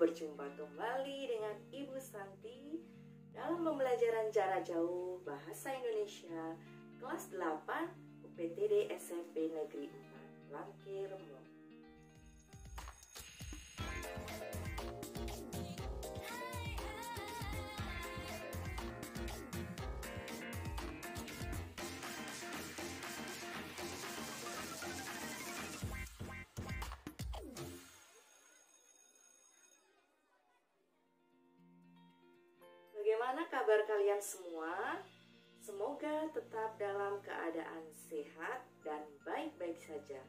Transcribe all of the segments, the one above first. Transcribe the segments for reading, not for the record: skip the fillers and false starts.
berjumpa kembali dengan Ibu Santi dalam pembelajaran jarak jauh Bahasa Indonesia kelas 8 UPTD SMP Negeri 4 Langkir Remok. Bagaimana kabar kalian semua? Semoga tetap dalam keadaan sehat dan baik-baik saja.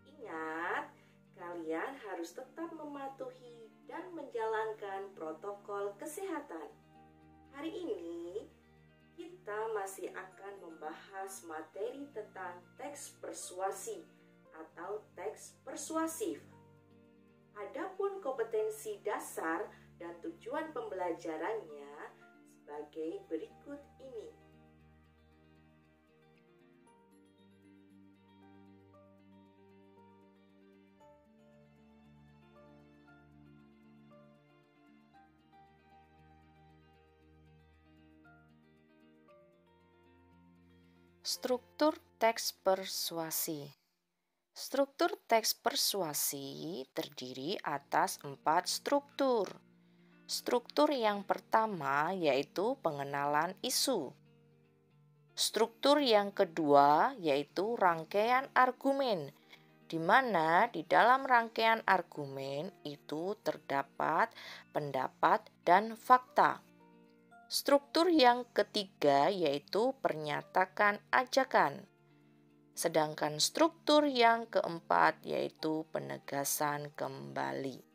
Ingat, kalian harus tetap mematuhi dan menjalankan protokol kesehatan. Hari ini, kita masih akan membahas materi tentang teks persuasi atau teks persuasif. Adapun kompetensi dasar dan tujuan pembelajarannya sebagai berikut ini. Struktur teks persuasi. Struktur teks persuasi terdiri atas 4 struktur. Struktur yang pertama yaitu pengenalan isu. Struktur yang kedua yaitu rangkaian argumen, di mana di dalam rangkaian argumen itu terdapat pendapat dan fakta. Struktur yang ketiga yaitu pernyataan ajakan. Sedangkan struktur yang keempat yaitu penegasan kembali.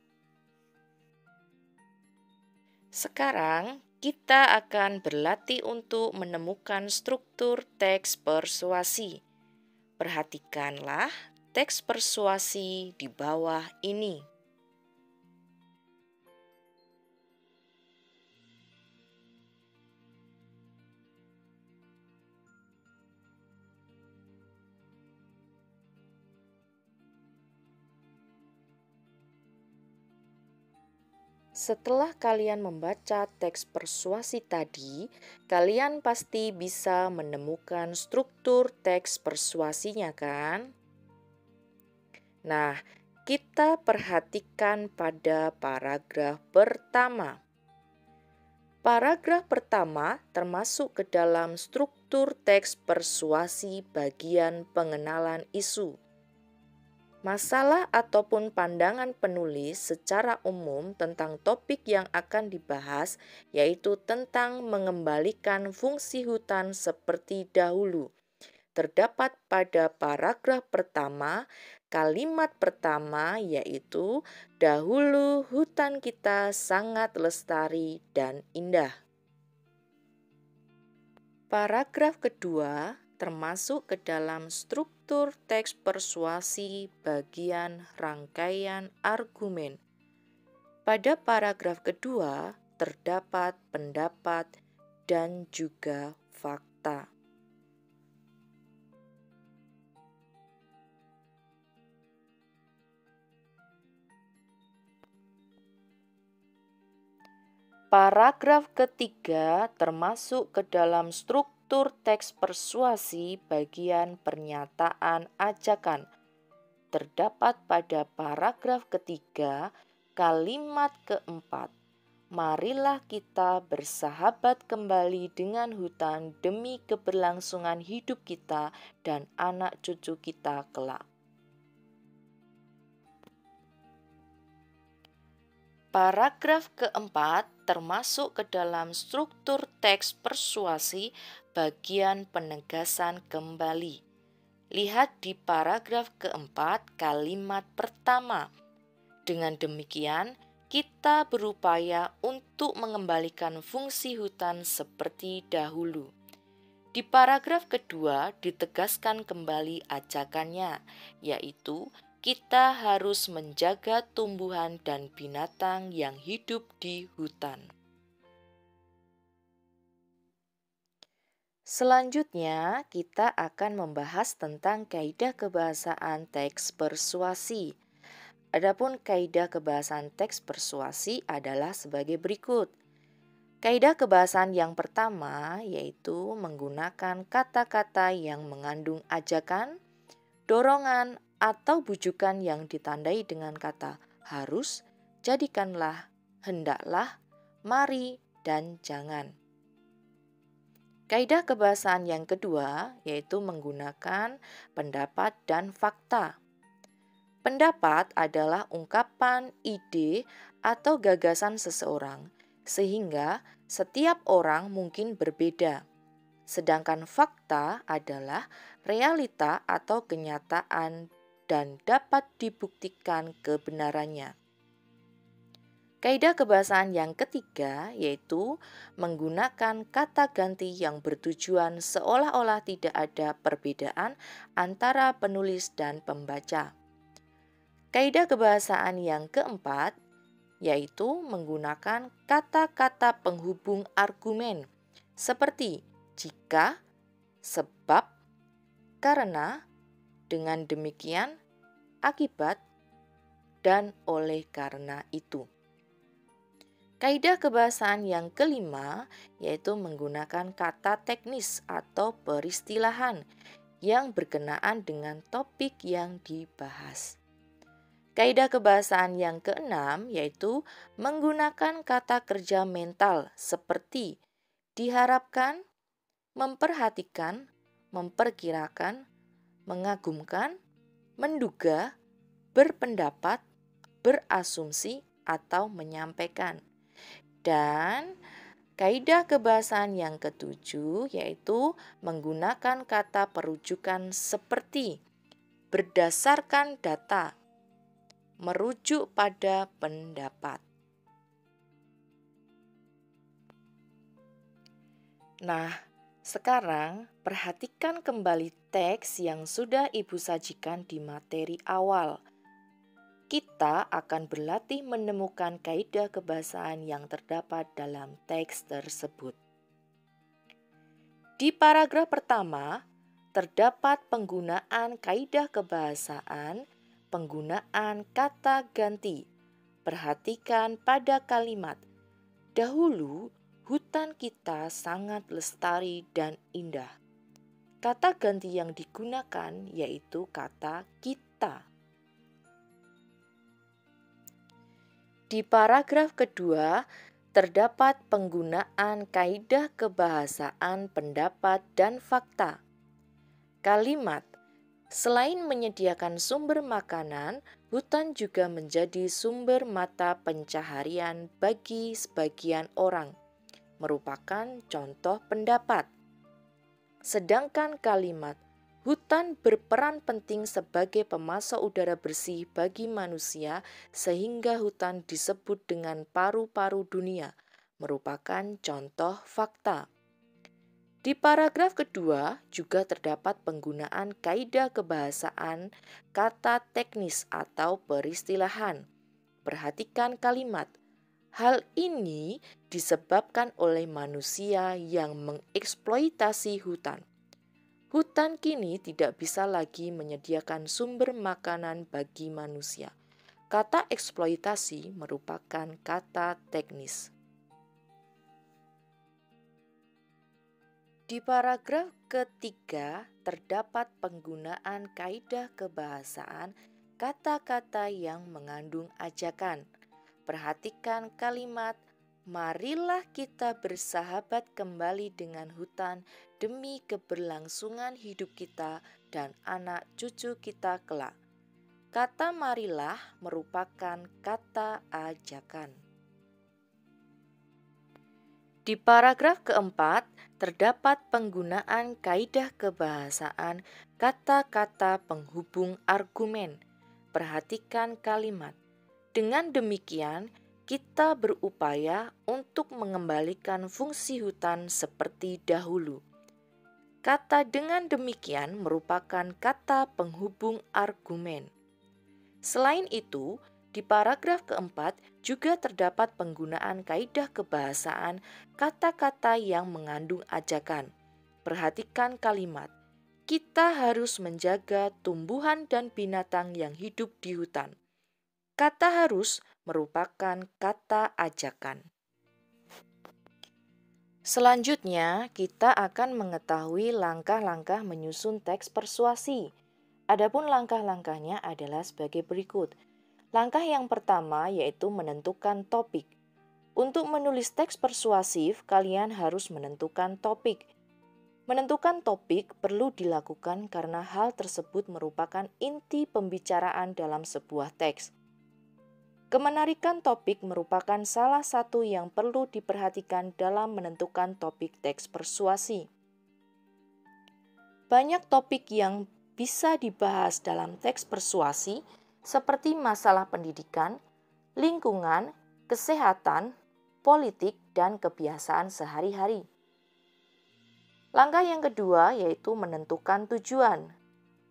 Sekarang kita akan berlatih untuk menemukan struktur teks persuasi. Perhatikanlah teks persuasi di bawah ini. Setelah kalian membaca teks persuasi tadi, kalian pasti bisa menemukan struktur teks persuasinya, kan? Nah, kita perhatikan pada paragraf pertama. Paragraf pertama termasuk ke dalam struktur teks persuasi bagian pengenalan isu. Masalah ataupun pandangan penulis secara umum tentang topik yang akan dibahas yaitu tentang mengembalikan fungsi hutan seperti dahulu. Terdapat pada paragraf pertama, kalimat pertama yaitu dahulu hutan kita sangat lestari dan indah. Paragraf kedua termasuk ke dalam struktur teks persuasi bagian rangkaian argumen. Pada paragraf kedua terdapat pendapat dan juga fakta. Paragraf ketiga termasuk ke dalam struktur teks persuasi bagian pernyataan ajakan. Terdapat pada paragraf ketiga kalimat keempat. Marilah kita bersahabat kembali dengan hutan demi keberlangsungan hidup kita dan anak cucu kita kelak. Paragraf keempat termasuk ke dalam struktur teks persuasi bagian penegasan kembali. Lihat di paragraf keempat kalimat pertama. Dengan demikian, kita berupaya untuk mengembalikan fungsi hutan seperti dahulu. Di paragraf kedua ditegaskan kembali ajakannya, yaitu kita harus menjaga tumbuhan dan binatang yang hidup di hutan. Selanjutnya, kita akan membahas tentang kaidah kebahasaan teks persuasi. Adapun kaidah kebahasaan teks persuasi adalah sebagai berikut. Kaidah kebahasaan yang pertama yaitu menggunakan kata-kata yang mengandung ajakan, dorongan, atau bujukan yang ditandai dengan kata harus, jadikanlah, hendaklah, mari, dan jangan. Kaidah kebahasaan yang kedua yaitu menggunakan pendapat dan fakta. Pendapat adalah ungkapan, ide, atau gagasan seseorang, sehingga setiap orang mungkin berbeda. Sedangkan fakta adalah realita atau kenyataan dan dapat dibuktikan kebenarannya. Kaidah kebahasaan yang ketiga yaitu menggunakan kata ganti yang bertujuan seolah-olah tidak ada perbedaan antara penulis dan pembaca. Kaidah kebahasaan yang keempat yaitu menggunakan kata-kata penghubung argumen seperti jika, sebab, karena, dengan demikian, akibat, dan oleh karena itu. Kaidah kebahasaan yang kelima yaitu menggunakan kata teknis atau peristilahan yang berkenaan dengan topik yang dibahas. Kaidah kebahasaan yang keenam yaitu menggunakan kata kerja mental seperti diharapkan, memperhatikan, memperkirakan, mengagumkan, menduga, berpendapat, berasumsi, atau menyampaikan. Dan kaidah kebahasaan yang ketujuh yaitu menggunakan kata perujukan seperti berdasarkan data, merujuk pada pendapat. Nah, sekarang perhatikan kembali teks yang sudah Ibu sajikan di materi awal. Kita akan berlatih menemukan kaidah kebahasaan yang terdapat dalam teks tersebut. Di paragraf pertama, terdapat penggunaan kaidah kebahasaan, penggunaan kata ganti. Perhatikan pada kalimat, dahulu hutan kita sangat lestari dan indah. Kata ganti yang digunakan yaitu kata kita. Di paragraf kedua, terdapat penggunaan kaidah kebahasaan pendapat dan fakta. Kalimat, selain menyediakan sumber makanan, hutan juga menjadi sumber mata pencaharian bagi sebagian orang, merupakan contoh pendapat. Sedangkan kalimat, hutan berperan penting sebagai pemasok udara bersih bagi manusia sehingga hutan disebut dengan paru-paru dunia, merupakan contoh fakta. Di paragraf kedua juga terdapat penggunaan kaidah kebahasaan kata teknis atau peristilahan. Perhatikan kalimat, hal ini disebabkan oleh manusia yang mengeksploitasi hutan. Hutan kini tidak bisa lagi menyediakan sumber makanan bagi manusia. Kata eksploitasi merupakan kata teknis. Di paragraf ketiga terdapat penggunaan kaidah kebahasaan kata-kata yang mengandung ajakan. Perhatikan kalimat, marilah kita bersahabat kembali dengan hutan demi keberlangsungan hidup kita dan anak cucu kita kelak. Kata marilah merupakan kata ajakan. Di paragraf keempat, terdapat penggunaan kaidah kebahasaan kata-kata penghubung argumen. Perhatikan kalimat. Dengan demikian, kita berupaya untuk mengembalikan fungsi hutan seperti dahulu. Kata dengan demikian merupakan kata penghubung argumen. Selain itu, di paragraf keempat juga terdapat penggunaan kaidah kebahasaan kata-kata yang mengandung ajakan. Perhatikan kalimat, kita harus menjaga tumbuhan dan binatang yang hidup di hutan. Kata harus merupakan kata ajakan. Selanjutnya, kita akan mengetahui langkah-langkah menyusun teks persuasi. Adapun langkah-langkahnya adalah sebagai berikut. Langkah yang pertama yaitu menentukan topik. Untuk menulis teks persuasif, kalian harus menentukan topik. Menentukan topik perlu dilakukan karena hal tersebut merupakan inti pembicaraan dalam sebuah teks. Kemenarikan topik merupakan salah satu yang perlu diperhatikan dalam menentukan topik teks persuasi. Banyak topik yang bisa dibahas dalam teks persuasi seperti masalah pendidikan, lingkungan, kesehatan, politik, dan kebiasaan sehari-hari. Langkah yang kedua yaitu menentukan tujuan.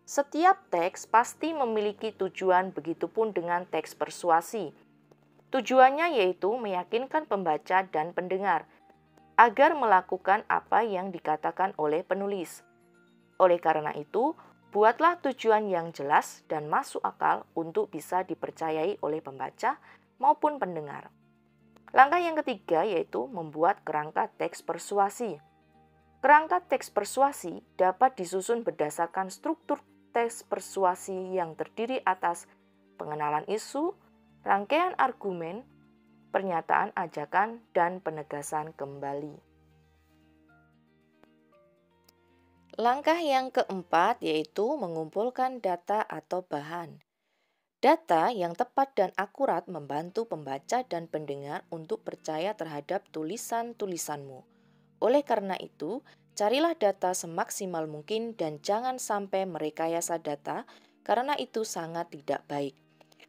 Setiap teks pasti memiliki tujuan, begitupun dengan teks persuasi. Tujuannya yaitu meyakinkan pembaca dan pendengar agar melakukan apa yang dikatakan oleh penulis. Oleh karena itu, buatlah tujuan yang jelas dan masuk akal untuk bisa dipercayai oleh pembaca maupun pendengar. Langkah yang ketiga yaitu membuat kerangka teks persuasi. Kerangka teks persuasi dapat disusun berdasarkan struktur teks persuasi yang terdiri atas pengenalan isu, rangkaian argumen, pernyataan ajakan, dan penegasan kembali. Langkah yang keempat yaitu mengumpulkan data atau bahan. Data yang tepat dan akurat membantu pembaca dan pendengar untuk percaya terhadap tulisan-tulisanmu. Oleh karena itu, carilah data semaksimal mungkin dan jangan sampai merekayasa data karena itu sangat tidak baik.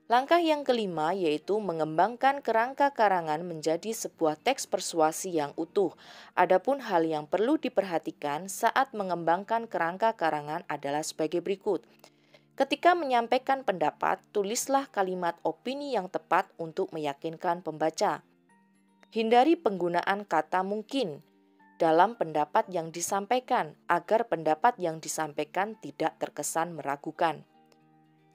Langkah yang kelima yaitu mengembangkan kerangka karangan menjadi sebuah teks persuasi yang utuh. Adapun hal yang perlu diperhatikan saat mengembangkan kerangka karangan adalah sebagai berikut. Ketika menyampaikan pendapat, tulislah kalimat opini yang tepat untuk meyakinkan pembaca. Hindari penggunaan kata mungkin dalam pendapat yang disampaikan agar pendapat yang disampaikan tidak terkesan meragukan.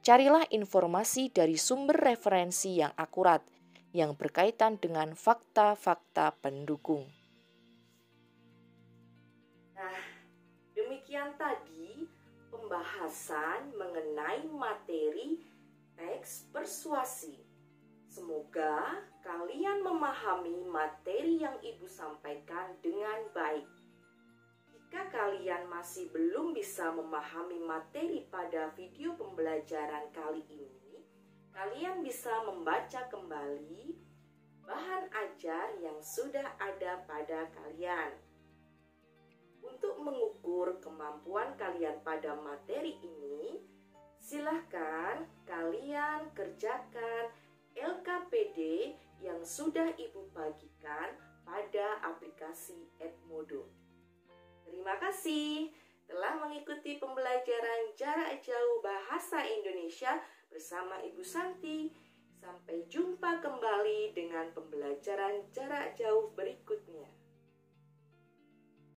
Carilah informasi dari sumber referensi yang akurat yang berkaitan dengan fakta-fakta pendukung. Nah, demikian tadi pembahasan mengenai materi teks persuasi. Semoga kalian memahami materi yang Ibu sampaikan dengan baik. Jika kalian masih belum bisa memahami materi pada video pembelajaran kali ini, kalian bisa membaca kembali bahan ajar yang sudah ada pada kalian. Untuk mengukur kemampuan kalian pada materi ini, silahkan kalian kerjakan LKPD yang sudah Ibu bagikan pada aplikasi Edmodo. Terima kasih telah mengikuti pembelajaran jarak jauh bahasa Indonesia bersama Ibu Santi. Sampai jumpa kembali dengan pembelajaran jarak jauh berikutnya.